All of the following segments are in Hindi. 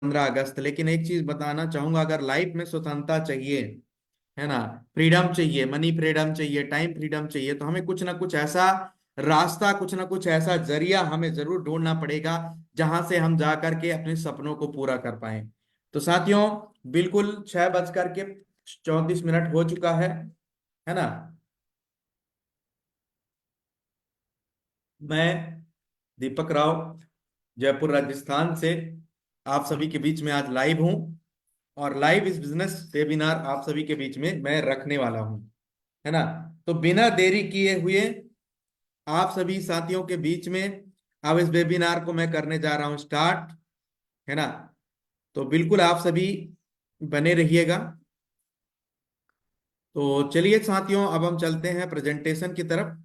15 अगस्त, लेकिन एक चीज बताना चाहूंगा, अगर लाइफ में स्वतंत्रता चाहिए, है ना, फ्रीडम चाहिए, मनी फ्रीडम चाहिए, टाइम फ्रीडम चाहिए, तो हमें कुछ ना कुछ ऐसा रास्ता, कुछ ना कुछ ऐसा जरिया हमें जरूर ढूंढना पड़ेगा जहां से हम जा करके अपने सपनों को पूरा कर पाए। तो साथियों, बिल्कुल 6:34 हो चुका है ना। मैं दीपक राव, जयपुर राजस्थान से आप सभी के बीच में आज लाइव हूं, और लाइव इस बिजनेस वेबिनार आप सभी के बीच में मैं रखने वाला हूं, है ना। तो बिना देरी किए हुए आप सभी साथियों के बीच में अब इस वेबिनार को मैं करने जा रहा हूं स्टार्ट, है ना। तो बिल्कुल आप सभी बने रहिएगा। तो चलिए साथियों, अब हम चलते हैं प्रेजेंटेशन की तरफ।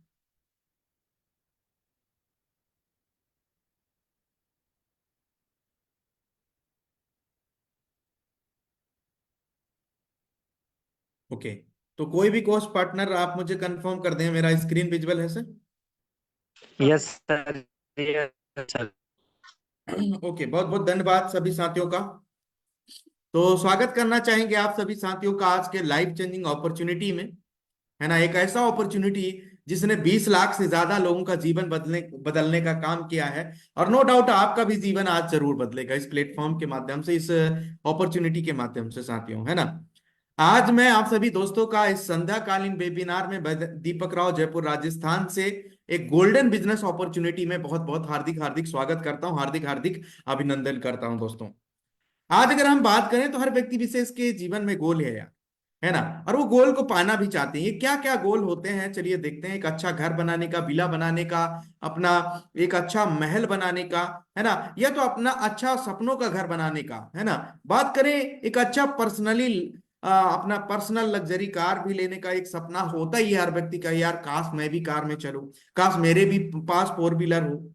ओके, तो कोई भी कोर्स पार्टनर आप मुझे कंफर्म कर दें, मेरा स्क्रीन विजुअल है sir? Yes sir. Yes sir. Okay, बहुत बहुत धन्यवाद सभी साथियों का। तो स्वागत करना चाहेंगे आप सभी साथियों का आज के लाइफ चेंजिंग अपॉर्चुनिटी में, है ना। एक ऐसा अपॉर्चुनिटी जिसने 20 लाख से ज्यादा लोगों का जीवन बदलने बदलने का काम किया है, और नो डाउट आपका भी जीवन आज जरूर बदलेगा इस प्लेटफॉर्म के माध्यम से, इस अपॉर्चुनिटी के माध्यम से साथियों, है ना। आज मैं आप सभी दोस्तों का इस संध्याकालीन वेबिनार में दीपक राव, जयपुर राजस्थान से एक गोल्डन बिजनेस अपॉर्चुनिटी में बहुत बहुत हार्दिक हार्दिक स्वागत करता हूं, हार्दिक हार्दिक अभिनंदन करता हूं दोस्तों। आज अगर हम बात करें तो हर व्यक्ति विशेष के जीवन में गोल है यार, है ना, और वो गोल को पाना भी चाहते हैं। ये क्या क्या गोल होते हैं, चलिए देखते हैं। एक अच्छा घर बनाने का, विला बनाने का, अपना एक अच्छा महल बनाने का, है ना, या तो अपना अच्छा सपनों का घर बनाने का, है ना। बात करें एक अच्छा पर्सनली, अपना पर्सनल लग्जरी कार भी लेने का एक सपना होता ही है हर व्यक्ति का, यार काश मैं भी कार में चलूं, काश मेरे भी पास 4 व्हीलर हो।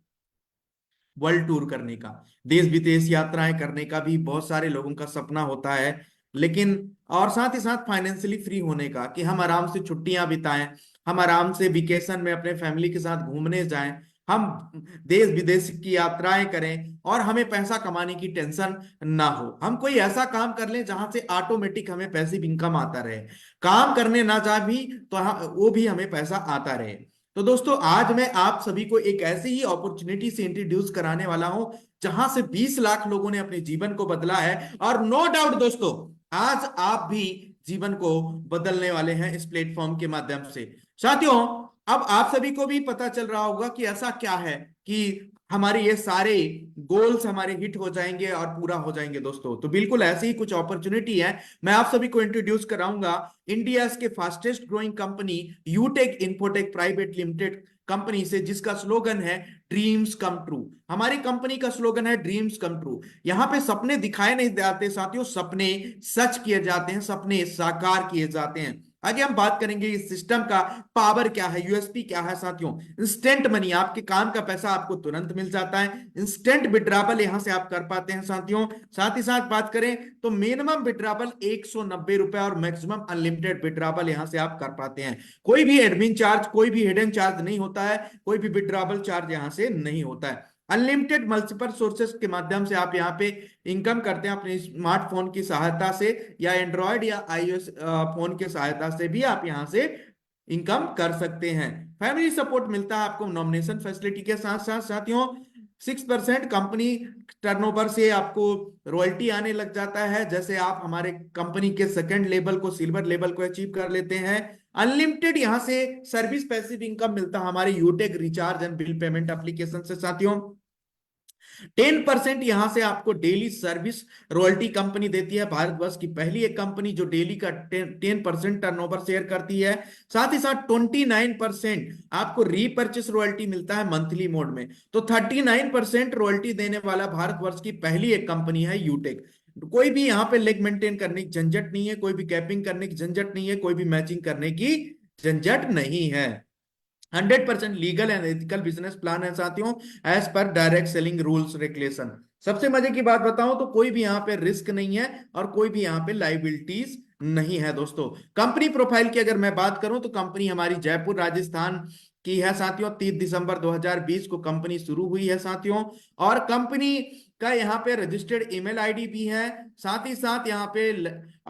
वर्ल्ड टूर करने का, देश विदेश यात्राएं करने का भी बहुत सारे लोगों का सपना होता है, लेकिन और साथ ही साथ फाइनेंशियली फ्री होने का, कि हम आराम से छुट्टियां बिताएं, हम आराम से वेकेशन में अपने फैमिली के साथ घूमने जाएं, हम देश विदेश की यात्राएं करें, और हमें पैसा कमाने की टेंशन ना हो। हम कोई ऐसा काम कर लें जहां से ऑटोमेटिक हमें पैसिव इनकम आता रहे, काम करने ना जा भी तो वो भी हमें पैसा आता रहे। तो दोस्तों, आज मैं आप सभी को एक ऐसी ही अपॉर्चुनिटी से इंट्रोड्यूस कराने वाला हूं जहां से 20 लाख लोगों ने अपने जीवन को बदला है, और नो डाउट दोस्तों, आज आप भी जीवन को बदलने वाले हैं इस प्लेटफॉर्म के माध्यम से साथियों। अब आप सभी को भी पता चल रहा होगा कि ऐसा क्या है कि हमारे ये सारे गोल्स हमारे हिट हो जाएंगे और पूरा हो जाएंगे दोस्तों। तो बिल्कुल ऐसी ही कुछ अपॉर्चुनिटी है, मैं आप सभी को इंट्रोड्यूस कराऊंगा इंडिया के fastest growing company यूटेक infotech private limited company से, जिसका स्लोगन है ड्रीम्स कम ट्रू। हमारी कंपनी का स्लोगन है ड्रीम्स कम ट्रू। यहां पे सपने दिखाए नहीं जाते साथियों, सपने सच किए जाते हैं, सपने साकार किए जाते हैं। आगे हम बात करेंगे इस सिस्टम का पावर क्या है, यूएसपी क्या है साथियों। इंस्टेंट मनी, आपके काम का पैसा आपको तुरंत मिल जाता है, इंस्टेंट विड्रॉवल यहां से आप कर पाते हैं साथियों। साथ ही साथ बात करें तो मिनिमम विड्रॉवल 190 रुपए और मैक्सिमम अनलिमिटेड विड्रॉवल यहां से आप कर पाते हैं। कोई भी एडमिन चार्ज, कोई भी हिडन चार्ज नहीं होता है, कोई भी विड्रॉवल चार्ज यहां से नहीं होता है। अनलिमिटेड मल्टीपल सोर्सेस के माध्यम से आप यहाँ पे इनकम करते हैं अपने स्मार्टफोन की सहायता से, या एंड्रॉयड या आईओएस फोन की सहायता से भी आप यहाँ से इनकम कर सकते हैं। फैमिली सपोर्ट मिलता है आपको नॉमिनेशन फैसिलिटी के साथ साथ साथियों। 6% कंपनी टर्नओवर से आपको रॉयल्टी आने लग जाता है, जैसे आप हमारे कंपनी के सेकंड लेवल को, सिल्वर लेवल को अचीव कर लेते हैं। अनलिमिटेड यहां से सर्विस पैसिव इनकम मिलता है हमारे Utech recharge and bill payment application से साथियों। 10% यहां से आपको डेली सर्विस रॉयल्टी कंपनी देती है, भारतवर्ष की पहली एक कंपनी जो डेली का 10% टर्नओवर शेयर करती है। साथ ही साथ 29% आपको रीपर्चेस रॉयल्टी मिलता है मंथली मोड में। तो 39% रॉयल्टी देने वाला भारतवर्ष की पहली एक कंपनी है यूटेक। कोई भी यहाँ पे लेग मेंटेन करने की झंझट नहीं है, कोई भी कैपिंग करने की झंझट नहीं है, कोई भी मैचिंग करने की झंझट नहीं है। 100% legal and ethical business plan है साथियों, as per direct selling rules regulation. सबसे मजे की बात बताऊं तो कोई भी यहाँ पे रिस्क नहीं है, और कोई भी यहाँ पे लाइबिलिटीज नहीं है दोस्तों। कंपनी प्रोफाइल की अगर मैं बात करूं तो कंपनी हमारी जयपुर राजस्थान की है साथियों। 30 दिसंबर 2020 को कंपनी शुरू हुई है साथियों, और कंपनी का यहाँ पे रजिस्टर्ड ईमेल आईडी भी है, साथ ही साथ यहाँ पे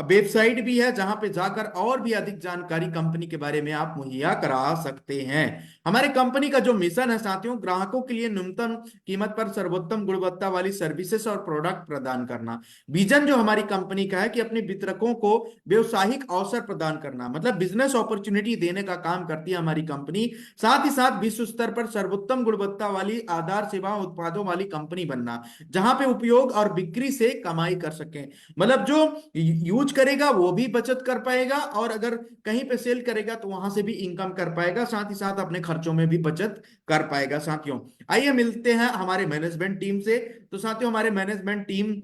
वेबसाइट भी है जहां पे जाकर और भी अधिक जानकारी कंपनी के बारे में आप मुहैया करा सकते हैं। हमारे कंपनी का जो मिशन है साथियों, ग्राहकों के लिए न्यूनतम कीमत पर सर्वोत्तम गुणवत्ता वाली सर्विसेज और प्रोडक्ट प्रदान करना। विजन जो हमारी कंपनी का है कि अपने वितरकों को व्यवसायिक अवसर प्रदान करना, मतलब बिजनेस अपॉर्चुनिटी देने का काम करती है हमारी कंपनी। साथ ही साथ विश्व स्तर पर सर्वोत्तम गुणवत्ता वाली आधार सेवा उत्पादों वाली कंपनी बनना, जहां पे उपयोग और बिक्री से कमाई कर सकें। मतलब जो यूज करेगा वो भी बचत कर पाएगा, और अगर कहीं पे सेल करेगा तो वहां से भी इनकम कर पाएगा, साथ ही साथ अपने खर्चों में भी बचत कर पाएगा। साथियों आइए मिलते हैं हमारे मैनेजमेंट टीम से। तो साथियों हमारे मैनेजमेंट टीम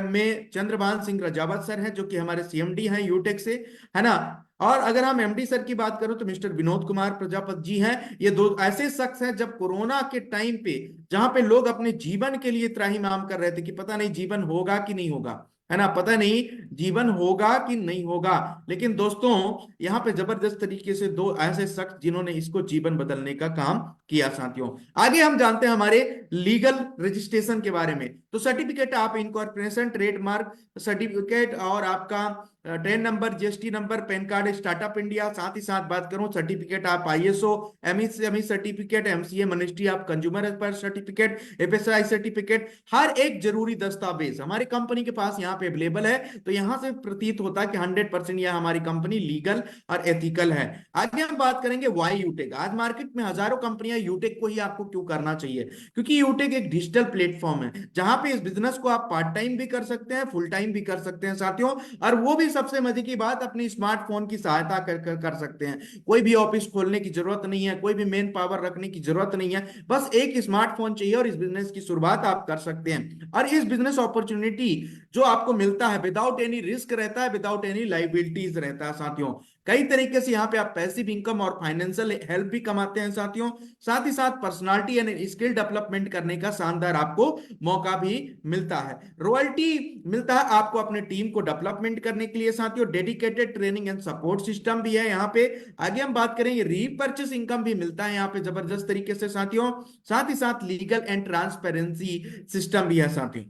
में चंद्रभान सिंह रजावत सर हैं जो कि हमारे सीएमडी हैं यूटेक से, है ना। और अगर हम एमडी सर की बात करें तो मिस्टर विनोद कुमार प्रजापति जी हैं। ये दो ऐसे शख्स हैं जब कोरोना के टाइम पे, जहां पे लोग अपने जीवन के लिए त्राहिमाम कर रहे थे कि पता नहीं जीवन होगा कि नहीं होगा, है ना, पता नहीं जीवन होगा कि नहीं होगा, लेकिन दोस्तों यहाँ पे जबरदस्त तरीके से दो ऐसे शख्स जिन्होंने इसको जीवन बदलने का काम किया। साथियों आगे हम जानते हैं हमारे लीगल रजिस्ट्रेशन के बारे में। तो सर्टिफिकेट आप इनकॉर्पोरेशन, ट्रेडमार्क सर्टिफिकेट, और आपका train number, GST number, PAN card, startup India, साथ ही साथ बात करूं सर्टिफिकेट आप ISO, MSME certificate, MCA, ministry of consumer affairs certificate, FSI certificate, हर एक जरूरी दस्तावेज हमारी कंपनी के पास यहाँ पे अवेलेबल है। तो यहाँ से प्रतीत होता है कि 100% यह हमारी कंपनी लीगल और एथिकल है। आगे हम बात करेंगे वाई यूटेक। आज मार्केट में हजारों कंपनियां, यूटेक को ही आपको क्यों करना चाहिए? क्योंकि यूटेक एक डिजिटल प्लेटफॉर्म है जहां पे इस बिजनेस को आप पार्ट टाइम भी कर सकते हैं, फुल टाइम भी कर सकते हैं साथियों, और वो भी सबसे मजे की बात अपनी स्मार्टफोन की सहायता कर सकते हैं। कोई भी ऑफिस खोलने की जरूरत नहीं है, कोई भी मेन पावर रखने की जरूरत नहीं है, बस एक स्मार्टफोन चाहिए और इस बिजनेस की शुरुआत आप कर सकते हैं। और इस बिजनेस अपॉर्चुनिटी जो आपको मिलता है विदाउट एनी रिस्क रहता है, विदाउट एनी लाइबिलिटीज रहता है साथियों। कई तरीके से यहाँ पे आप पैसिव इनकम और फाइनेंशियल हेल्प भी कमाते हैं साथियों। साथ ही साथ पर्सनालिटी एंड स्किल डेवलपमेंट करने का शानदार आपको मौका भी मिलता है। रॉयल्टी मिलता है आपको अपने टीम को डेवलपमेंट करने के लिए साथियों। Dedicated training and support system भी है यहाँ पे। आगे हम बात करेंगे रीपर्चेस इनकम भी मिलता है यहाँ पे जबरदस्त तरीके से साथियों। साथ ही साथ लीगल एंड ट्रांसपेरेंसी सिस्टम भी है साथियों।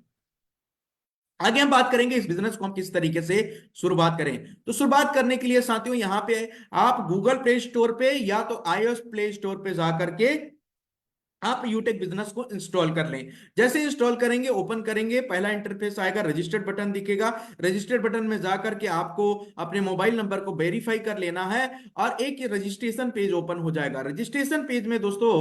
आगे हम बात करेंगे इस बिजनेस को हम किस तरीके से शुरुआत करें। तो शुरुआत करने के लिए साथियों यहाँ पे आप गूगल प्ले स्टोर पे या तो आईओएस प्ले स्टोर पे जाकर के आप यूटेक बिजनेस को इंस्टॉल कर लें। जैसे इंस्टॉल करेंगे, ओपन करेंगे, पहला इंटरफेस आएगा, रजिस्टर्ड बटन दिखेगा। रजिस्टर्ड बटन में जाकर के आपको अपने मोबाइल नंबर को वेरीफाई कर लेना है और एक रजिस्ट्रेशन पेज ओपन हो जाएगा। रजिस्ट्रेशन पेज में दोस्तों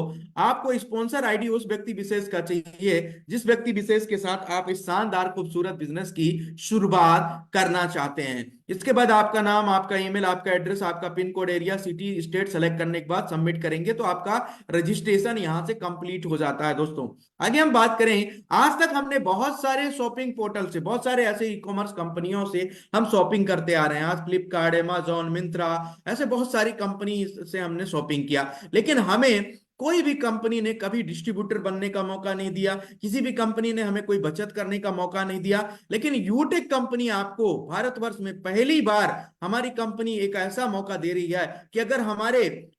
आपको स्पॉन्सर आईडी उस व्यक्ति विशेष का चाहिए जिस व्यक्ति विशेष के साथ आप इस शानदार खूबसूरत बिजनेस की शुरुआत करना चाहते हैं। इसके बाद आपका नाम, आपका ईमेल, आपका एड्रेस, आपका pin code, area, city, state select करने के बाद सबमिट करेंगे तो आपका रजिस्ट्रेशन यहां से कंप्लीट हो जाता है। दोस्तों आगे हम बात करें, आज तक हमने बहुत सारे शॉपिंग पोर्टल से, बहुत सारे ऐसे ई कॉमर्स कंपनियों से हम शॉपिंग करते आ रहे हैं। आज फ्लिपकार्ट, अमेजॉन, मिंत्रा, ऐसे बहुत सारी कंपनी से हमने शॉपिंग किया, लेकिन हमें कोई भी कंपनी ने कभी डिस्ट्रीब्यूटर बनने का मौका नहीं दिया, किसी भी कंपनी ने हमें कोई बचत करने का मौका नहीं दिया। लेकिन यूटेक कंपनी आपको भारतवर्ष में पहली बार, हमारी कंपनी एक ऐसा मौका दे रही है कि अगर हमारे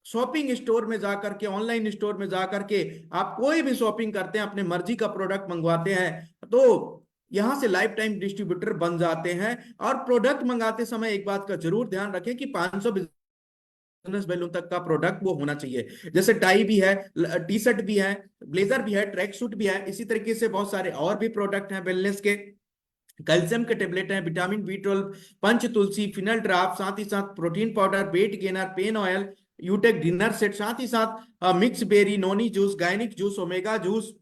शॉपिंग स्टोर में जाकर के, ऑनलाइन स्टोर में जाकर के आप कोई भी शॉपिंग करते हैं, अपने मर्जी का प्रोडक्ट मंगवाते हैं, तो यहां से लाइफ टाइम डिस्ट्रीब्यूटर बन जाते हैं। और प्रोडक्ट मंगाते समय एक बात का जरूर ध्यान रखें कि 500 बिजनेस बैलून तक का प्रोडक्ट वो होना चाहिए। जैसे टाई भी है, टी शर्ट भी है, ब्लेजर भी है, ट्रैक सूट भी है, इसी तरीके से बहुत सारे और भी प्रोडक्ट हैं वेलनेस के। कैल्शियम के टेबलेट हैं, vitamin B 12, Panch Tulsi, final draft, साथ ही साथ protein powder, weight gainer, pain oil, Utech dinner set, साथ ही साथ मिक्स बेरी, नोनी जूस, गायनिक juice, omega juice,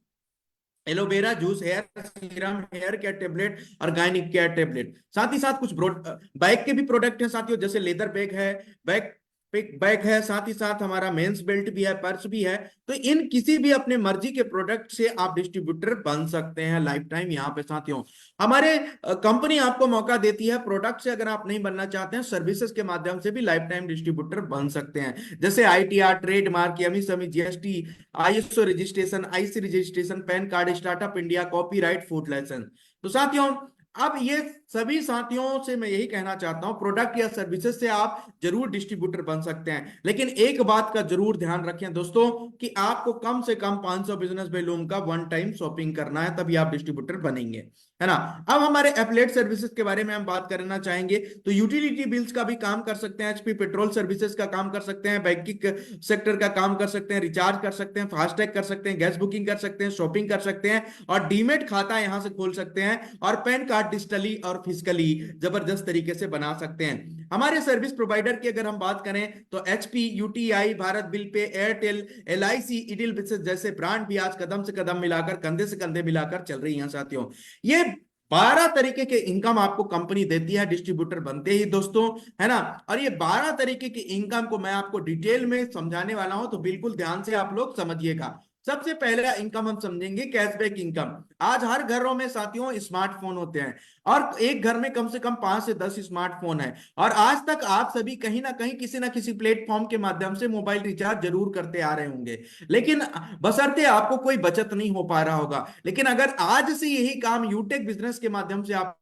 aloe vera juice, hair serum, hair care tablet और गायनिक केयर टेबलेट। साथ ही साथ कुछ बैग के भी प्रोडक्ट हैं साथियों, जैसे लेदर बैग है, बैग बैग है, साथ ही साथ हमारा मेंस बेल्ट भी है, पर्स भी है। तो इन किसी भी अपने मर्जी के प्रोडक्ट से आप डिस्ट्रीब्यूटर बन सकते हैं लाइफ टाइम यहाँ पे साथियों। हमारे कंपनी आपको मौका देती है, प्रोडक्ट से अगर आप नहीं बनना चाहते हैं, सर्विसेज के माध्यम से भी लाइफ टाइम डिस्ट्रीब्यूटर बन सकते हैं। जैसे ITR, trademark, MSME, GST, ISO registration, IC registration, PAN card, startup India, copyright, food licence. तो साथियों अब ये सभी साथियों से मैं यही कहना चाहता हूं, प्रोडक्ट या सर्विसेज से आप जरूर डिस्ट्रीब्यूटर बन सकते हैं, लेकिन एक बात का जरूर ध्यान रखें दोस्तों कि आपको कम से कम 500 बिजनेस वॉल्यूम का वन टाइम शॉपिंग करना है, तभी आप डिस्ट्रीब्यूटर बनेंगे, है ना। अब हमारे एफिलिएट सर्विसेज के बारे में हम बात करना चाहेंगे, तो यूटिलिटी बिल्स का भी काम कर सकते हैं, एचपी पेट्रोल सर्विसेज का काम कर सकते हैं, बैंकिंग सेक्टर का काम कर सकते हैं, रिचार्ज कर सकते हैं, फास्टैग कर सकते हैं, गैस बुकिंग कर सकते हैं, शॉपिंग कर सकते हैं, और डीमेट खाता यहां से खोल सकते हैं, और पैन कार्ड डिजिटली और फिजिकली जबरदस्त तरीके से बना सकते हैं। हमारे सर्विस प्रोवाइडर की अगर हम बात करें तो HP, UTI, Bharat bill pay, Airtel, LIC, ईडिल बिजनेस जैसे ब्रांड भी आज कदम से कदम मिलाकर, कंधे से कंधे मिलाकर चल रही हैं साथियों। ये 12 तरीके के इनकम आपको कंपनी देती है डिस्ट्रीब्यूटर बनते ही दोस्तों, है ना। और ये 12 तरीके की इनकम को मैं आपको डिटेल में समझाने वाला हूं, तो बिल्कुल ध्यान से आप लोग समझिएगा। सबसे पहला इनकम हम समझेंगे कैशबैक इनकम। आज हर घरों में साथियों स्मार्टफोन होते हैं, और एक घर में कम से कम 5 से 10 स्मार्टफोन है, और आज तक आप सभी कहीं ना कहीं किसी ना किसी प्लेटफॉर्म के माध्यम से मोबाइल रिचार्ज जरूर करते आ रहे होंगे, लेकिन बशर्ते आपको कोई बचत नहीं हो पा रहा होगा। लेकिन अगर आज से यही काम यूटेक बिजनेस के माध्यम से आप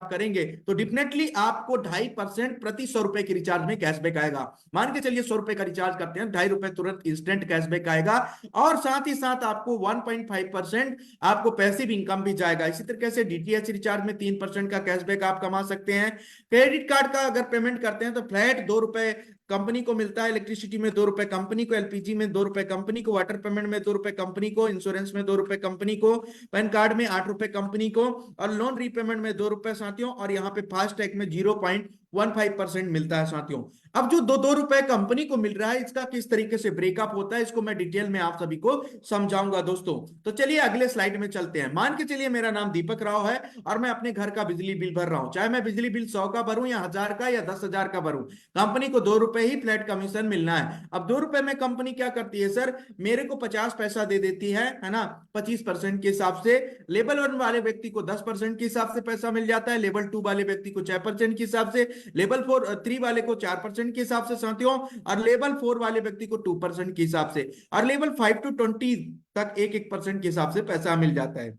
करेंगे तो डेफिनेटली आपको 2.5% प्रति 100 रुपए की रिचार्ज में कैशबैक आएगा। मान के चलिए 100 रुपए का रिचार्ज करते हैं, 2.5 रुपए तुरंत इंस्टेंट कैशबैक आएगा, और साथ ही साथ आपको 1.5% आपको पैसिव इनकम भी जाएगा। इसी तरीके से डीटीएच रिचार्ज में 3% का कैशबैक आप कमा सकते हैं। क्रेडिट कार्ड का अगर पेमेंट करते हैं तो फ्लैट 2 रुपए कंपनी को मिलता है, इलेक्ट्रिसिटी में 2 रुपए कंपनी को, एलपीजी में 2 रुपए कंपनी को, वाटर पेमेंट में 2 रुपए कंपनी को, इंश्योरेंस में 2 रुपए कंपनी को, पैन कार्ड में 8 रुपए कंपनी को, और लोन रीपेमेंट में 2 रुपए साथियों, और यहाँ पे फास्ट टैग में 0.15% मिलता है साथियों। अब जो 2 रुपए कंपनी को मिल रहा है, इसका किस तरीके से ब्रेकअप होता है, इसको मैं डिटेल में आप सभी को समझाऊंगा दोस्तों। तो चलिए अगले स्लाइड में चलते हैं। मान के चलिए मेरा नाम दीपक राव है, और मैं अपने घर का बिजली बिल भर रहा हूं, चाहे मैं बिजली बिल 100 का भरूं या 1000 का या 10,000 का भरूं, कंपनी को 2 रुपए ही फ्लैट कमीशन मिलना है। अब 2 रुपए में कंपनी क्या करती है सर, मेरे को 50 पैसा दे देती है ना, 25% के हिसाब से। लेवल 1 वाले व्यक्ति को 10% के हिसाब से पैसा मिल जाता है, लेवल 2 वाले व्यक्ति को 6% के हिसाब से, लेवल 3 वाले को 4% के हिसाब से साथियों, और लेवल 4 वाले व्यक्ति को 2% के हिसाब से, और लेवल 5 to 20 तक 1-1% के हिसाब से पैसा मिल जाता है।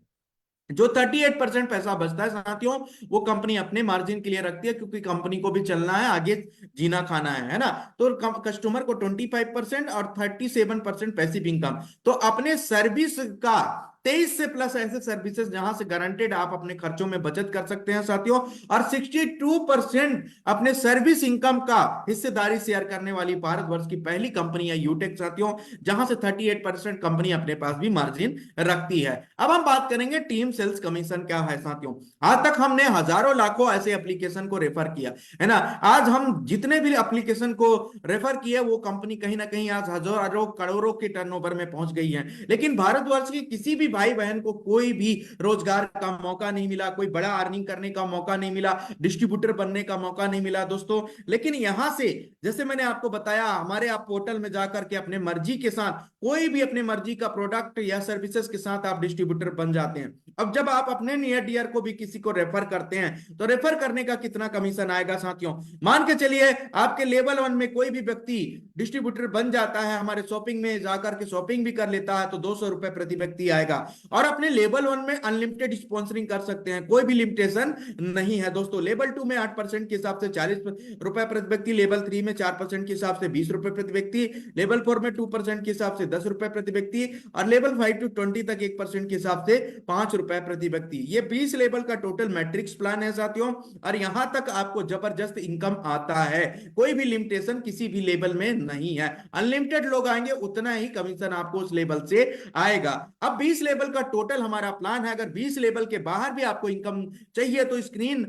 जो 38% पैसा बचता है साथियों, वो कंपनी अपने मार्जिन के लिए रखती है, क्योंकि कंपनी को भी चलना है, आगे जीना खाना है ना। तो कस्टमर को 25% और 37% पैसिव इनकम। तो अपने सर्विस का 23 से प्लस ऐसे सर्विसेज जहां से गारंटेड आप अपने खर्चों में बचत कर सकते हैं साथियों, और 62% अपने सर्विस इनकम का हिस्सेदारी शेयर करने वाली भारतवर्ष की पहली कंपनी है यूटेक साथियों, जहां से 38% कंपनी अपने पास भी मार्जिन रखती है। अब हम बात करेंगे टीम सेल्स कमीशन क्या है साथियों। आज तक हमने हजारों लाखों ऐसे एप्लीकेशन को रेफर किया, है ना। आज हम जितने भी एप्लीकेशन को रेफर किए, वो कंपनी कहीं ना कहीं आज हजारों करोड़ों के टर्नओवर में पहुंच गई है, लेकिन भारतवर्ष के किसी भी भाई बहन को कोई भी रोजगार का मौका नहीं मिला, कोई बड़ा अर्निंग करने का मौका नहीं मिला, डिस्ट्रीब्यूटर बनने का मौका नहीं मिला दोस्तों। लेकिन यहां से, जैसे मैंने आपको बताया, हमारे आप पोर्टल में जाकर के अपने मर्जी के साथ कोई भी अपने मर्जी का प्रोडक्ट या सर्विसेज के साथ आप डिस्ट्रीब्यूटर बन जाते हैं। अब जब आप अपने नियर डियर को भी किसी को रेफर करते हैं, तो रेफर करने का कितना कमीशन आएगा साथियों। मान के चलिए आपके लेवल 1 में कोई भी व्यक्ति डिस्ट्रीब्यूटर बन जाता है, हमारे शॉपिंग में जाकर के शॉपिंग भी कर लेता है, तो 200 रुपए प्रति व्यक्ति आएगा, और अपने लेवल 1 में अनलिमिटेड स्पॉन्सरिंग कर सकते हैं, कोई भी लिमिटेशन नहीं है दोस्तों। लेवल 2 में 8% के हिसाब से 40 रुपए प्रति व्यक्ति, लेवल 3 में 4% के हिसाब से 20 रुपए प्रति व्यक्ति, लेवल 4 में 2% के हिसाब से 10 रुपए प्रति व्यक्ति, और लेवल 5 to 20 तक 1% के हिसाब से 5 रुपए प्रति व्यक्ति। ये 20 लेवल का टोटल मैट्रिक्स प्लान है साथियों, और यहां तक आपको जबरदस्त इनकम आता है, कोई भी लिमिटेशन किसी भी लेवल में नहीं है। अनलिमिटेड लोग आएंगे, उतना ही कमीशन आपको उस लेवल से आएगा। अब 20 लेवल का टोटल हमारा प्लान है। अगर 20 लेवल के बाहर भी आपको इनकम चाहिए, तो स्क्रीन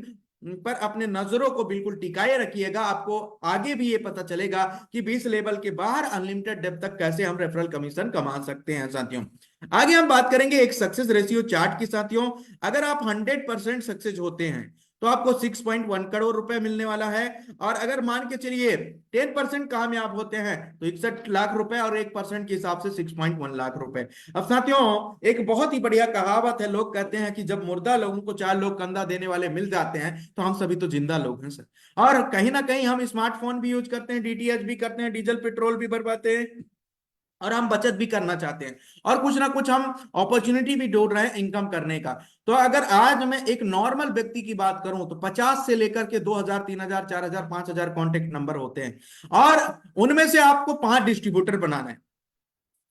पर अपने नजरों को बिल्कुल टिकाए रखिएगा, आपको आगे भी ये पता चलेगा कि 20 लेवल के बाहर अनलिमिटेड डेप्थ तक कैसे हम रेफरल कमीशन कमा सकते हैं साथियों। आगे हम बात करेंगे एक सक्सेस रेशियो चार्ट की साथियों। अगर आप 100% सक्सेस होते हैं, तो आपको 6.1 करोड़ रुपए मिलने वाला है, और अगर मान के चलिए 10% कामयाब होते हैं, तो 61 लाख रुपए, और 1% के हिसाब से 6.1 लाख रुपए। अब साथियों, एक बहुत ही बढ़िया कहावत है, लोग कहते हैं कि जब मुर्दा लोगों को 4 लोग कंधा देने वाले मिल जाते हैं, तो हम सभी तो जिंदा लोग हैं सर। और कहीं ना कहीं हम स्मार्टफोन भी यूज करते हैं, डीटीएच भी करते हैं, डीजल पेट्रोल भी भरवाते हैं, और हम बचत भी करना चाहते हैं, और कुछ ना कुछ हम अपॉर्चुनिटी भी ढूंढ रहे हैं इनकम करने का। तो अगर आज मैं एक नॉर्मल व्यक्ति की बात करूं तो 50 से लेकर के 2000, 3000, 4000, 5000 कॉन्टेक्ट नंबर होते हैं, और उनमें से आपको 5 डिस्ट्रीब्यूटर बनाना है।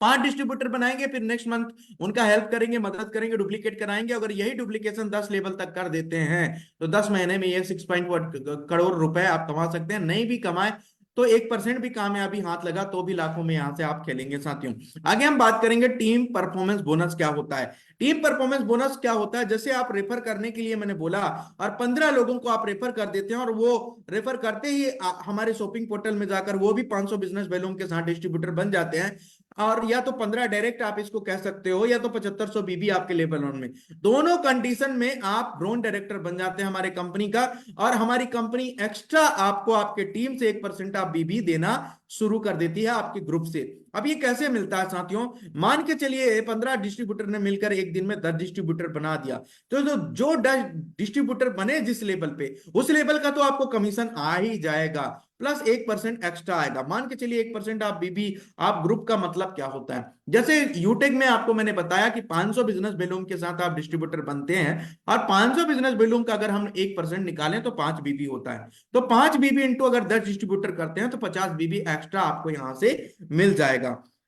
5 डिस्ट्रीब्यूटर बनाएंगे, फिर नेक्स्ट मंथ उनका हेल्प करेंगे, मदद करेंगे, डुप्लीकेट कराएंगे। अगर यही डुप्लीकेशन 10 लेवल तक कर देते हैं तो 10 महीने में ये 6.1 करोड़ रुपए आप कमा सकते हैं। नहीं भी कमाए तो 1% भी कामयाबी हाथ लगा तो भी लाखों में यहां से आप खेलेंगे साथियों। आगे हम बात करेंगे टीम परफॉर्मेंस बोनस क्या होता है। टीम परफॉर्मेंस बोनस क्या होता है, जैसे आप रेफर करने के लिए मैंने बोला, और 15 लोगों को आप रेफर कर देते हैं, और वो रेफर करते ही हमारे शॉपिंग पोर्टल में जाकर वो भी 500 बिजनेस वैल्यू के साथ डिस्ट्रीब्यूटर बन जाते हैं। और या तो 15 डायरेक्ट आप इसको कह सकते हो, या तो 7500 बीबी आपके लेवल वन में, दोनों कंडीशन में आप ब्रोन डायरेक्टर बन जाते हैं हमारे कंपनी का। और हमारी कंपनी एक्स्ट्रा आपको आपके टीम से 1% आप बीबी देना शुरू कर देती है आपके ग्रुप से। अब ये कैसे मिलता है साथियों, मान के चलिए 15 डिस्ट्रीब्यूटर ने मिलकर एक दिन में 10 डिस्ट्रीब्यूटर बना दिया, तो जो 10 डिस्ट्रीब्यूटर बने जिस लेवल पे, उस लेवल का तो आपको कमीशन आ ही जाएगा, प्लस 1% एक्स्ट्रा आएगा। मान के चलिए 1% आप बीबी, आप ग्रुप का मतलब क्या होता है, जैसे यूटेक में आपको मैंने बताया कि 500 बिजनेस वैल्यूम के साथ आप डिस्ट्रीब्यूटर बनते हैं, और 500 बिजनेस वैल्यूम का अगर हम 1% निकालें तो 5 बीबी होता है। तो 5 बीबी इंटू अगर 10 डिस्ट्रीब्यूटर करते हैं तो 50 बीबी एक्स्ट्रा आपको यहां से मिल जाएगा।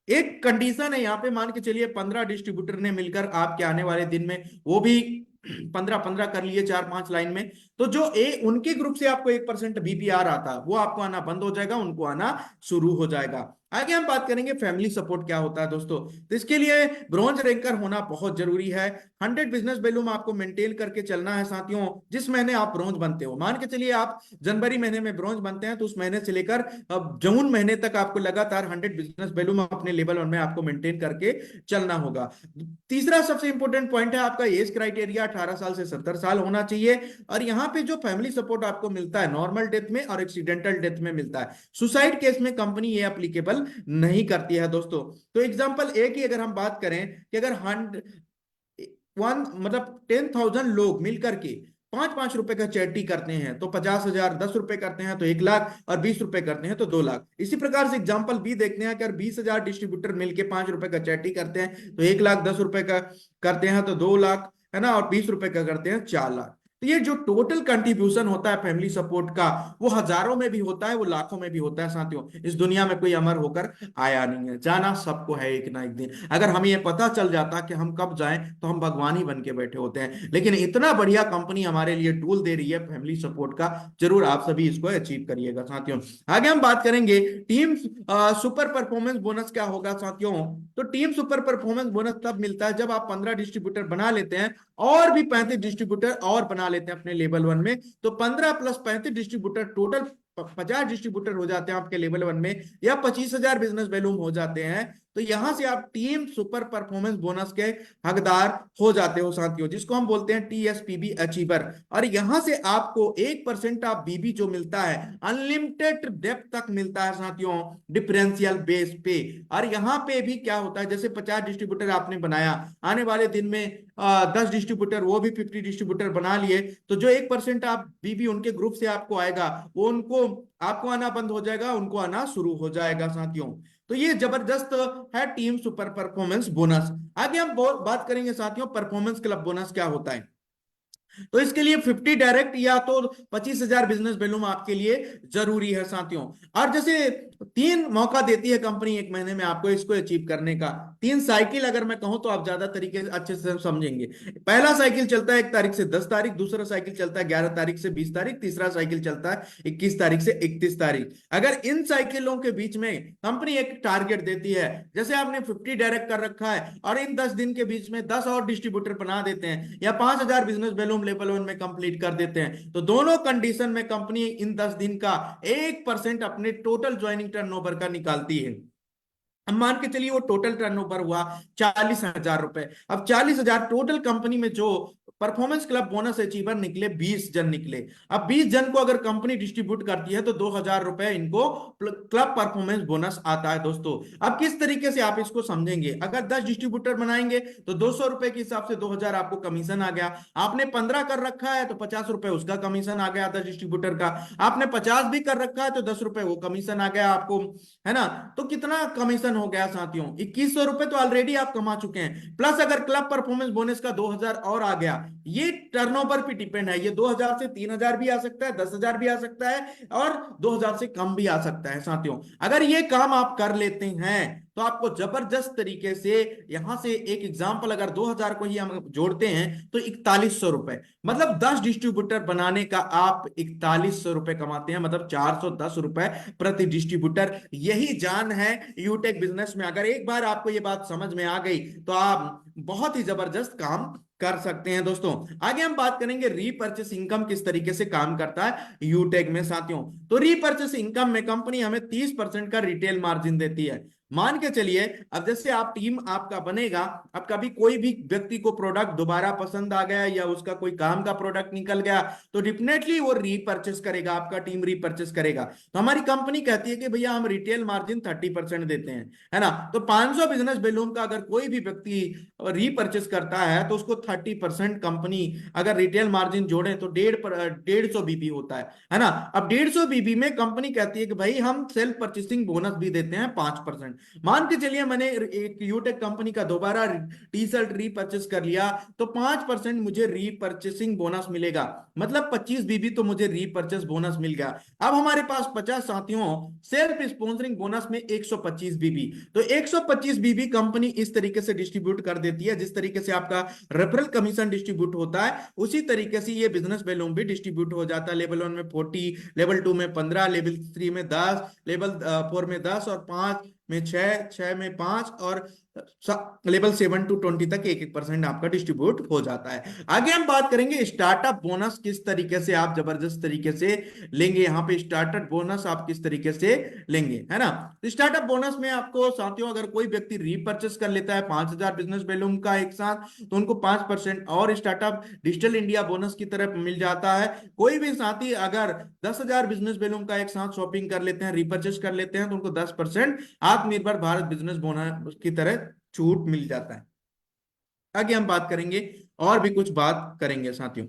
एक कंडीशन है यहाँ पे, मान के चलिए 15 डिस्ट्रीब्यूटर ने मिलकर आपके आने वाले दिन में, वो भी 15-15 कर लिए 4-5 लाइन में, तो जो उनके ग्रुप से आपको 1% बीपी आ रहा था वो आपको आना बंद हो जाएगा, उनको आना शुरू हो जाएगा। आगे हम बात करेंगे फैमिली सपोर्ट क्या होता है दोस्तों। तो इसके लिए ब्रॉन्ज रैंकर होना बहुत जरूरी है। 100 बिजनेस वैल्यू में आपको मेंटेन करके चलना है साथियों। जिस महीने आप ब्रॉन्ज बनते हो, मान के चलिए आप जनवरी महीने में ब्रॉन्ज बनते हैं, तो उस महीने से लेकर अब जून महीने तक आपको लगातार 100 बिजनेस वैल्यू में अपने लेवल वन में आपको मेंटेन करके चलना होगा। तीसरा सबसे इंपॉर्टेंट पॉइंट है आपका एज क्राइटेरिया, 18 साल से 70 साल होना चाहिए। और यहाँ पे जो फैमिली सपोर्ट आपको मिलता है नॉर्मल डेथ में और एक्सीडेंटल डेथ में मिलता है, सुसाइड केस में कंपनी ये एप्लीकेबल नहीं करती है दोस्तों। तो एग्जांपल ए की अगर हम बात करें कि अगर 10,000 लोग मिलकर के 5-5 रुपए का चैरिटी करते हैं तो 50,000, 10 रुपए करते हैं तो 1 लाख, और 20 रुपए करते हैं तो 2 लाख। इसी प्रकार से एग्जाम्पल बी देखते हैं कि अगर 20,000 डिस्ट्रीब्यूटर मिलकर 5 रुपए का चैरिटी करते हैं तो 1 लाख, 10 रुपए का करते हैं तो 2 लाख, है ना, और 20 रुपए का करते हैं 4 लाख। तो ये जो टोटल कंट्रीब्यूशन होता है फैमिली सपोर्ट का, वो हजारों में भी होता है, वो लाखों में भी होता है साथियों। इस दुनिया में कोई अमर होकर आया नहीं है, जाना सबको है एक ना एक दिन। अगर हमें ये पता चल जाता कि हम कब जाएं तो हम भगवान ही बन के बैठे होते हैं, लेकिन इतना बढ़िया कंपनी हमारे लिए टूल दे रही है फैमिली सपोर्ट का, जरूर आप सभी इसको अचीव करिएगा साथियों। आगे हम बात करेंगे टीम सुपर परफॉर्मेंस बोनस क्या होगा साथियों। तो टीम सुपर परफॉर्मेंस बोनस तब मिलता है जब आप 15 डिस्ट्रीब्यूटर बना लेते हैं और भी 35 डिस्ट्रीब्यूटर और बना लेते हैं अपने लेवल वन में, तो 15 प्लस 35 डिस्ट्रीब्यूटर टोटल 50 डिस्ट्रीब्यूटर हो जाते हैं आपके लेवल वन में, या 25,000 बिजनेस वैल्यूम हो जाते हैं। तो यहां से आप टीम सुपर परफॉर्मेंस बोनस के हकदार हो जाते हो साथियों, जिसको हम बोलते हैं टीएसपीबी अचीवर। और यहां से आपको 1% ऑफ बीबी जो मिलता है, अनलिमिटेड डेप्थ तक मिलता है साथियों, डिफरेंशियल बेस पे। और यहाँ पे भी क्या होता है, जैसे 50 डिस्ट्रीब्यूटर आपने बनाया, आने वाले दिन में 10 डिस्ट्रीब्यूटर, वो भी 50 डिस्ट्रीब्यूटर बना लिए, तो जो 1% आप बीबी उनके ग्रुप से आपको आएगा, वो उनको आपको आना बंद हो जाएगा, उनको आना शुरू हो जाएगा साथियों। तो ये जबरदस्त है टीम सुपर परफॉर्मेंस बोनस। आगे हम बात करेंगे साथियों परफॉर्मेंस क्लब बोनस क्या होता है। तो इसके लिए 50 डायरेक्ट या तो 25,000 बिजनेस वैल्यूम आपके लिए जरूरी है साथियों। और जैसे 3 मौका देती है कंपनी एक महीने में आपको इसको अचीव करने का, 3 साइकिल अगर मैं कहूं तो आप ज्यादा तरीके से अच्छे से समझेंगे। पहला साइकिल चलता है 1 तारीख से 10 तारीख, दूसरा साइकिल चलता है 11 तारीख से 20 तारीख, तीसरा साइकिल चलता है 21 तारीख से 31 तारीख। अगर इन साइकिलों के बीच में कंपनी एक टारगेट देती है, जैसे आपने 50 डायरेक्ट कर रखा है और इन 10 दिन के बीच में 10 और डिस्ट्रीब्यूटर बना देते हैं, या 5,000 बिजनेस वैल्यूम लेवल वन में कंप्लीट कर देते हैं, तो दोनों कंडीशन में कंपनी इन 10 दिन का 1% अपने टोटल ज्वाइनिंग टर्नओवर का निकालती है। अब मान के चलिए वो टोटल टर्नओवर हुआ 40,000 रुपए। अब 40,000 टोटल कंपनी में जो परफॉर्मेंस क्लब बोनस अचीवर निकले 20 जन निकले। अब 20 जन को अगर कंपनी डिस्ट्रीब्यूट करती है तो 2,000 रुपए इनको क्लब परफॉर्मेंस बोनस आता है दोस्तों। अब किस तरीके से आप इसको समझेंगे, अगर 10 डिस्ट्रीब्यूटर बनाएंगे तो 200 रुपए के हिसाब से 2,000 आपको कमीशन आ गया। आपने 15 कर रखा है तो 50 रुपए उसका कमीशन आ गया 10 डिस्ट्रीब्यूटर का। आपने 50 भी कर रखा है तो 10 रुपए वो कमीशन आ गया आपको, है ना। तो कितना कमीशन हो गया साथियों, 2,100 रुपए तो ऑलरेडी आप कमा चुके हैं। प्लस अगर क्लब परफॉर्मेंस बोनस का 2,000 और आ गया, ये टर्नओवर पे डिपेंड है, ये 2,000 से 3,000 भी आ सकता है, 10,000 भी आ सकता है, और 2,000 से कम भी आ सकता है साथियों। अगर ये काम आप कर लेते हैं तो आपको जबरदस्त तरीके से, यहां से एक एग्जांपल, अगर 2,000 को ही हम जोड़ते हैं तो 4,100 रुपए, मतलब 10 डिस्ट्रीब्यूटर बनाने का आप 4,100 रुपए कमाते हैं, मतलब 410 रुपए प्रति डिस्ट्रीब्यूटर। यही जान है यूटेक बिजनेस में। अगर एक बार आपको ये बात समझ में आ गई तो आप बहुत ही जबरदस्त काम कर सकते हैं दोस्तों। आगे हम बात करेंगे रीपर्चेस इनकम किस तरीके से काम करता है यूटेक में साथियों। तो रीपर्चेस इनकम में कंपनी हमें 30% का रिटेल मार्जिन देती है। मान के चलिए, अब जैसे आप टीम आपका बनेगा, अब कभी कोई भी व्यक्ति को प्रोडक्ट दोबारा पसंद आ गया या उसका कोई काम का प्रोडक्ट निकल गया तो डेफिनेटली वो रीपर्चेस करेगा, आपका टीम रीपर्चेस करेगा। तो हमारी कंपनी कहती है कि भैया हम रिटेल मार्जिन 30% देते हैं, है ना। तो 500 बिजनेस बैलून का अगर कोई भी व्यक्ति रीपर्चेस करता है तो उसको 30% कंपनी अगर रिटेल मार्जिन जोड़े तो 150 बीबी होता है ना। अब 150 बीबी में कंपनी कहती है कि भाई हम सेल्फ परचेसिंग बोनस भी देते हैं 5%। मान के चलिए मैंने एक यूटेक कंपनी का दोबारा टी शर्ट रीपर्चेस कर लिया तो 5% मुझे रीपर्चेसिंग बोनस मिलेगा, मतलब 25 बीबी तो मुझे रीपर्चेस बोनस मिल गया। अब हमारे पास 50 साथियों सेल्फ स्पॉन्सरिंग बोनस में 125 बीबी, तो 125 बीबी कंपनी इस तरीके से डिस्ट्रीब्यूट कर देती है। जिस तरीके से आपका रेफरल कमीशन डिस्ट्रीब्यूट होता है उसी तरीके से ये बिजनेस बैलून भी डिस्ट्रीब्यूट हो जाता है। लेवल 1 में 40, लेवल 2 में 15, लेवल 3 में 10, लेवल 4 में 10 और 5 में 6, 6 में 5 और लेवल 7 to 20 तक 1-1% आपका डिस्ट्रीब्यूट हो जाता है। आगे हम बात करेंगे स्टार्टअप बोनस किस तरीके से आप जबरदस्त तरीके से लेंगे। यहाँ पे स्टार्टअप बोनस आप किस तरीके से लेंगे, है ना। तो स्टार्टअप बोनस में आपको साथियों अगर कोई व्यक्ति रीपर्चेस कर लेता है 5,000 बिजनेस बैलून का एक साथ तो उनको 5% और स्टार्टअप डिजिटल इंडिया बोनस की तरफ मिल जाता है। कोई भी साथी अगर 10,000 बिजनेस बैलून का एक साथ शॉपिंग कर लेते हैं, रीपर्चेस कर लेते हैं तो उनको 10% आत्मनिर्भर भारत बिजनेस बोनस की तरह छूट मिल जाता है। आगे हम बात करेंगे और भी कुछ बात करेंगे साथियों।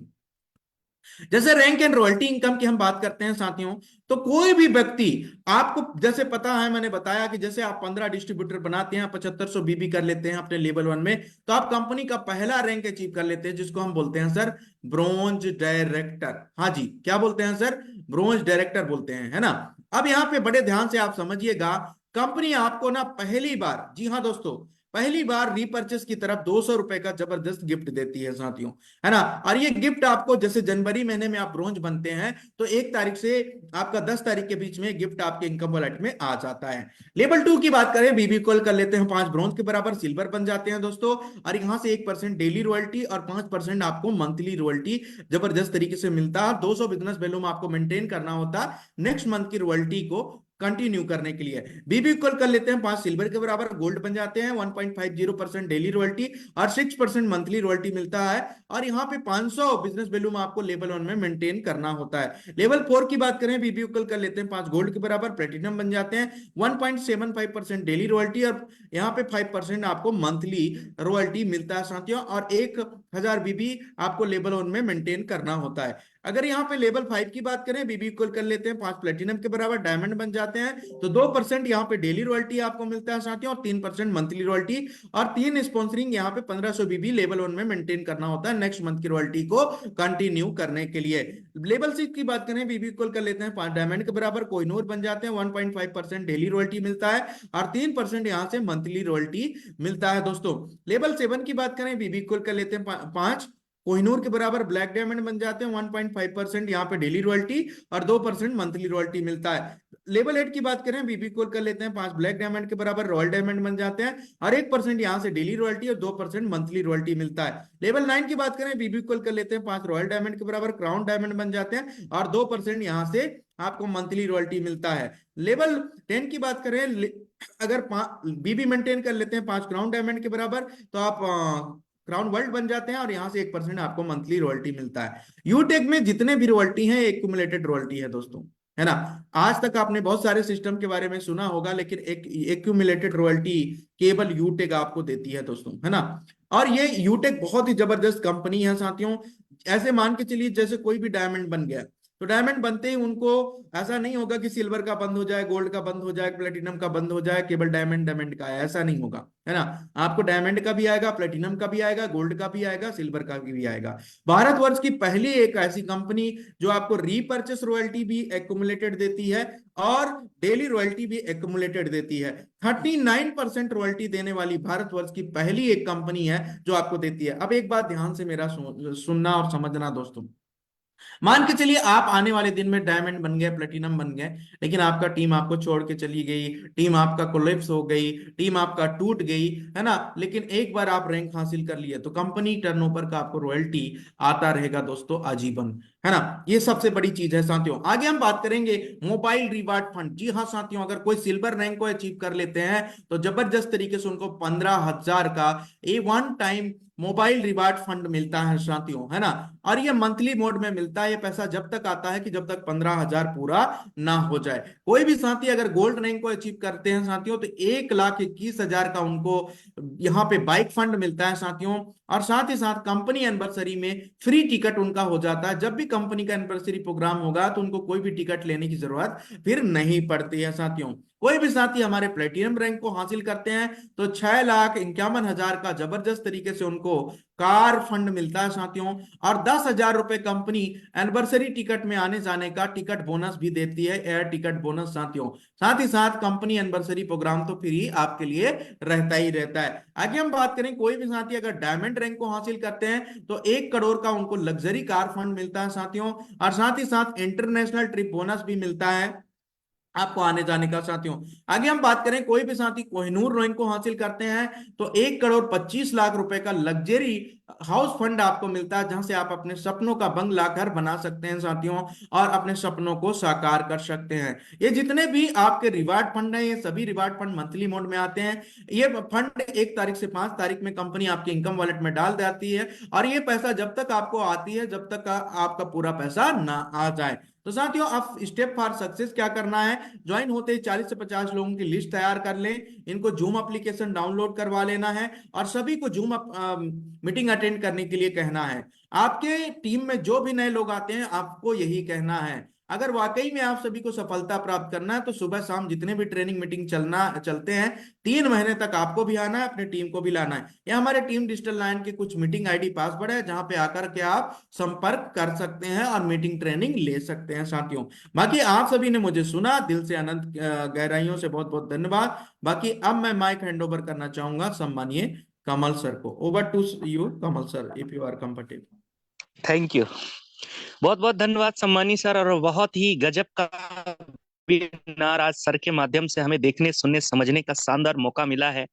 जैसे रैंक एंड रॉयल्टी इनकम की हम बात करते हैं साथियों, तो कोई भी व्यक्ति, आपको जैसे पता है मैंने बताया कि जैसे आप 15 डिस्ट्रीब्यूटर बनाते हैं 7500 बीबी कर लेते हैं अपने लेवल 1 में तो आप कंपनी का पहला रैंक अचीव कर लेते हैं जिसको हम बोलते हैं सर ब्रोंज डायरेक्टर। हाँ जी, क्या बोलते हैं सर, ब्रोंज डायरेक्टर बोलते हैं, है ना। अब यहाँ पे बड़े ध्यान से आप समझिएगा, कंपनी आपको ना पहली बार, जी हाँ दोस्तों, पहली बार रीपर्चेस की तरफ 200 रुपए का जबरदस्त गिफ्ट देती है साथियों, है ना। और ये गिफ्ट आपको जैसे जनवरी महीने में आप ब्रोंज बनते हैं तो 1 तारीख से आपका 10 तारीख के बीच में गिफ्ट आपके इनकम वॉलेट में आ जाता है। लेवल 2 की बात करें, बीबी कॉल कर लेते हैं 5 ब्रोंज के बराबर सिल्वर बन जाते हैं दोस्तों। और यहाँ से 1% डेली रॉयल्टी और 5% आपको मंथली रॉयल्टी जबरदस्त तरीके से मिलता है। 200 बिजनेस वैल्यूम आपको मेंटेन करना होता है नेक्स्ट मंथ की रॉयल्टी को कंटिन्यू करने के लिए। बीबी इक्वल कर लेते हैं 5 सिल्वर के बराबर, गोल्ड बन जाते हैं 1.50% डेली रॉयल्टी और 6% मंथली रॉयल्टी मिलता है। और यहाँ पे 500 बिजनेस वैल्यू में आपको लेवल 1 में मेंटेन करना होता है। लेवल 4 की बात करें, बीबी इक्वल कर लेते हैं 5 गोल्ड के बराबर, प्लेटिनम बन जाते हैं 1.75% डेली रॉयल्टी और यहाँ पे 5% आपको मंथली रॉयल्टी मिलता है साथियों। और 1,000 बीबी आपको लेवल 1 में मेंटेन करना होता है। अगर यहाँ पे लेवल 5 की बात करें, बीबी इक्वल कर लेते हैं 5 प्लेटिनम के बराबर, डायमंड बन जाते हैं तो 2% यहाँ पे डेली रॉयल्टी आपको मिलता है साथियों और 3% मंथली रॉयल्टी और 3 स्पॉन्सरिंग यहाँ पे 1500 बीबी लेवल 1 में मेंटेन करना होता है नेक्स्ट मंथ की रॉयल्टी को कंटिन्यू करने के लिए। लेवल 6 की बात करें, बीबी इक्वल कर लेते हैं 5 डायमंड के बराबर, कोहिनूर बन जाते हैं 1.5% डेली रॉयल्टी मिलता है और 3% यहाँ से मंथली रॉयल्टी मिलता है दोस्तों। लेवल 7 की बात करें, बीबी इक्वल कर लेते हैं 5 कोहिनूर के बराबर, ब्लैक डायमंड बन जाते हैं 1.5% यहाँ पे डेली रॉयल्टी और 2% मंथली रॉयल्टी मिलता है। लेवल 8 की बात करें, बीबी कोल कर लेते हैं 5 ब्लैक डायमंड के बराबर, रॉयल डायमंड बन जाते हैं और 1% यहाँ से डेली रॉयल्टी और 2% मंथली रॉयल्टी मिलता है। लेवल 9 की बात करें, बीबी कोल कर लेते हैं 5 रॉयल डायमंड के बराबर, क्राउन डायमंड बन जाते हैं और 2% यहाँ से आपको मंथली रॉयल्टी मिलता है। लेवल 10 की बात करें, अगर बीबी मेंटेन कर लेते हैं 5 क्राउन डायमंड के बराबर तो आप क्राउन वर्ल्ड बन जाते हैं और यहाँ से 1% आपको मंथली रॉयल्टी मिलता है। यूटेक में जितने भी रॉयल्टी हैं एक्यूमुलेटेड रॉयल्टी है दोस्तों, है ना। आज तक आपने बहुत सारे सिस्टम के बारे में सुना होगा, लेकिन एक एक्यूमुलेटेड रॉयल्टी केवल यूटेक आपको देती है दोस्तों, है ना। और ये यूटेक बहुत ही जबरदस्त कंपनी है साथियों। ऐसे मान के चलिए जैसे कोई भी डायमंड बन गया, तो डायमंड बनते ही उनको ऐसा नहीं होगा कि सिल्वर का बंद हो जाए, गोल्ड का बंद हो जाए, प्लेटिनम का बंद हो जाए, केवल डायमंड डायमंड का है, ऐसा नहीं होगा, है ना। आपको डायमंड का भी आएगा, प्लेटिनम का भी आएगा, गोल्ड का भी आएगा, सिल्वर का भी आएगा। भारतवर्ष की पहली एक ऐसी कंपनी जो आपको रीपर्चेस रॉयल्टी भी एक्युमुलेटेड देती है और डेली रॉयल्टी भी एक्युमुलेटेड देती है। 39% रॉयल्टी देने वाली भारतवर्ष की पहली एक कंपनी है जो आपको देती है। अब एक बात ध्यान से मेरा सुनना और समझना दोस्तों। मान के चलिए आप आने वाले दिन में डायमंड बन गए, प्लेटिनम बन गए, लेकिन आपका टीम आपको छोड़ के चली गई, टीम आपका कोलैप्स हो गई, टीम आपका टूट गई, है ना। लेकिन एक बार आप रैंक हासिल कर लिए तो कंपनी टर्नओवर का आपको रॉयल्टी आता रहेगा दोस्तों आजीवन, है ना। ये सबसे बड़ी चीज है साथियों। आगे हम बात करेंगे मोबाइल रिवार्ड फंड। जी हाँ साथियों, अगर कोई सिल्वर रैंक को अचीव कर लेते हैं तो जबरदस्त तरीके से उनको 15,000 का one time mobile reward fund मिलता है साथियों, है ना। और ये मंथली मोड में मिलता है। ये पैसा जब तक आता है कि जब तक 15,000 पूरा ना हो जाए। कोई भी साथी अगर गोल्ड रैंक को अचीव करते हैं साथियों तो 1,21,000 का उनको यहाँ पे बाइक फंड मिलता है साथियों। और साथ ही साथ कंपनी एनिवर्सरी में फ्री टिकट उनका हो जाता है। जब भी कंपनी का एनिवर्सरी प्रोग्राम होगा तो उनको कोई भी टिकट लेने की जरूरत फिर नहीं पड़ती है साथियों। कोई भी साथी हमारे प्लेटिनम रैंक को हासिल करते हैं तो 6,51,000 का जबरदस्त तरीके से उनको कार फंड मिलता है साथियों। और 10,000 रुपए कंपनी एनिवर्सरी टिकट में आने जाने का टिकट बोनस भी देती है, एयर टिकट बोनस साथियों। साथ ही साथ कंपनी एनिवर्सरी प्रोग्राम तो फ्री आपके लिए रहता ही रहता है। आगे हम बात करें, कोई भी साथी अगर डायमंड रैंक को हासिल करते हैं तो 1 करोड़ का उनको लग्जरी कार फंड मिलता है साथियों। और साथ ही साथ इंटरनेशनल ट्रिप बोनस भी मिलता है आपको आने जाने का साथियों। आगे हम बात करें, कोई भी साथी कोहिनूर रैंक को हासिल करते हैं तो 1,25,00,000 रुपए का लग्जरी हाउस फंड आपको मिलता है, जहां से आप अपने सपनों का बंगला घर बना सकते हैं साथियों और अपने सपनों को साकार कर सकते हैं। ये जितने भी आपके रिवार्ड फंड हैं, ये सभी रिवार्ड फंड मंथली मोड में आते हैं। ये फंड 1 तारीख से 5 तारीख में कंपनी आपके इनकम वॉलेट में डाल देती है और ये पैसा जब तक आपको आती है जब तक आपका पूरा पैसा ना आ जाए। तो साथियों, अब स्टेप फॉर सक्सेस क्या करना है, ज्वाइन होते ही 40 से 50 लोगों की लिस्ट तैयार कर लें, इनको जूम एप्लीकेशन डाउनलोड करवा लेना है और सभी को जूम मीटिंग अटेंड करने के लिए कहना है। आपके टीम में जो भी नए लोग आते हैं आपको यही कहना है। अगर वाकई में आप सभी को सफलता प्राप्त करना है तो सुबह शाम जितने भी ट्रेनिंग मीटिंग चलते हैं 3 महीने तक आपको भी आना है, अपने टीम को भी लाना है। ये हमारे टीम डिजिटल लाइन के कुछ मीटिंग आईडी पासवर्ड है जहां पे आकर के आप संपर्क कर सकते हैं और मीटिंग ट्रेनिंग ले सकते हैं साथियों। बाकी आप सभी ने मुझे सुना, दिल से अनंत गहराइयों से बहुत बहुत धन्यवाद। बाकी अब मैं माइक हैंड ओवर करना चाहूंगा सम्मानीय कमल सर को। Over to you Kamal sir, if you are comfortable. Thank you. बहुत बहुत धन्यवाद सम्मानी सर, और बहुत ही गजब का वेबिनार आज सर के माध्यम से हमें देखने सुनने समझने का शानदार मौका मिला है।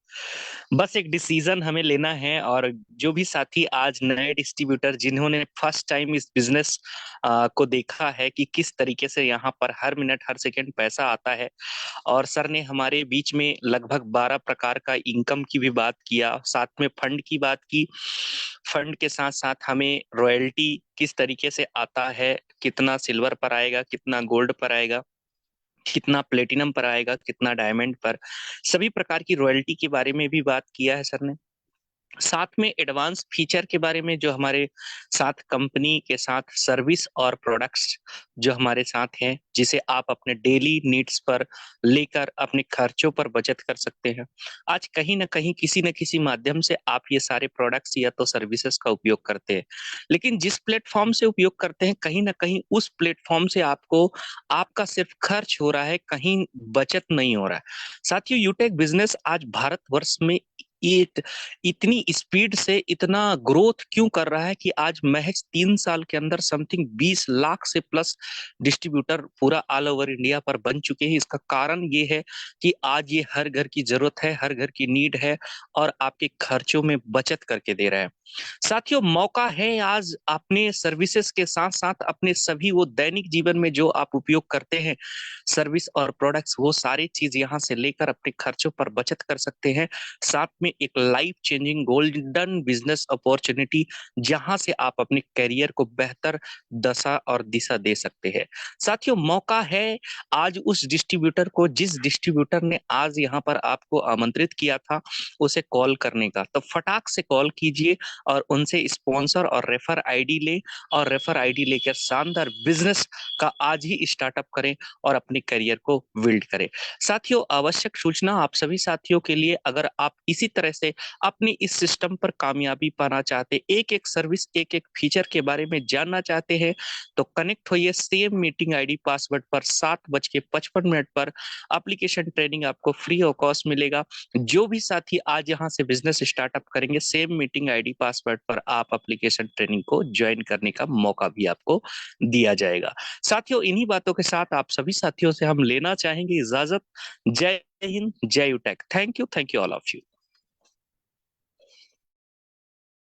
बस एक डिसीजन हमें लेना है, और जो भी साथी आज नए डिस्ट्रीब्यूटर जिन्होंने फर्स्ट टाइम इस बिजनेस को देखा है कि किस तरीके से यहाँ पर हर मिनट हर सेकंड पैसा आता है, और सर ने हमारे बीच में लगभग 12 प्रकार का इनकम की भी बात किया, साथ में फंड की बात की। फंड के साथ साथ हमें रॉयल्टी किस तरीके से आता है, कितना सिल्वर पर आएगा, कितना गोल्ड पर आएगा, कितना प्लेटिनम पर आएगा, कितना डायमंड पर, सभी प्रकार की रॉयल्टी के बारे में भी बात किया है सर ने। साथ में एडवांस फीचर के बारे में, जो हमारे साथ कंपनी के साथ सर्विस और प्रोडक्ट्स जो हमारे साथ हैं, जिसे आप अपने डेली नीड्स पर लेकर अपने खर्चों पर बचत कर सकते हैं। आज कहीं ना कहीं किसी न किसी माध्यम से आप ये सारे प्रोडक्ट्स या तो सर्विसेज का उपयोग करते हैं, लेकिन जिस प्लेटफॉर्म से उपयोग करते हैं कहीं ना कहीं उस प्लेटफॉर्म से आपको आपका सिर्फ खर्च हो रहा है, कहीं बचत नहीं हो रहा है। साथियों, यूटेक बिजनेस आज भारतवर्ष में ये इतनी स्पीड से इतना ग्रोथ क्यों कर रहा है कि आज महज 3 साल के अंदर समथिंग 20 लाख से प्लस डिस्ट्रीब्यूटर पूरा ऑल ओवर इंडिया पर बन चुके हैं। इसका कारण ये है कि आज ये हर घर की जरूरत है, हर घर की नीड है, और आपके खर्चों में बचत करके दे रहा है। साथियों, मौका है आज अपने सर्विसेज के साथ साथ अपने सभी वो दैनिक जीवन में जो आप उपयोग करते हैं सर्विस और प्रोडक्ट्स, वो सारी चीज यहाँ से लेकर अपने खर्चों पर बचत कर सकते हैं। साथ में एक life changing golden business opportunity, जहां से आप अपने करियर को बेहतर दशा और दिशा दे सकते हैं। साथियों, मौका है आज उस डिस्ट्रीब्यूटर को, जिस डिस्ट्रीब्यूटर ने आज यहाँ पर आपको आमंत्रित किया था, उसे कॉल करने का। तो फटाक से कॉल कीजिए और उनसे स्पॉन्सर और रेफर आईडी लें, और रेफर आईडी लेकर शानदार बिजनेस का आज ही स्टार्टअप करें और अपने करियर को बिल्ड करें। साथियों, आवश्यक सूचना आप सभी साथियों के लिए, अगर आप इसी तरह से अपने इस सिस्टम पर कामयाबी पाना चाहते, एक एक सर्विस एक एक फीचर के बारे में जानना चाहते हैं, तो कनेक्ट होइए सेम मीटिंग आईडी पासवर्ड पर 7:55 पर। एप्लीकेशन ट्रेनिंग आपको फ्री ऑफ कॉस्ट मिलेगा। जो भी साथी आज यहाँ से बिजनेस स्टार्टअप करेंगे, सेम मीटिंग आईडी पासवर्ड पर आप एप्लीकेशन ट्रेनिंग को ज्वाइन करने का मौका भी आपको दिया जाएगा। साथियों, इन्हीं बातों के साथ आप सभी साथियों से हम लेना चाहेंगे इजाजत। जय हिंद, जय Utech. Thank you all of you.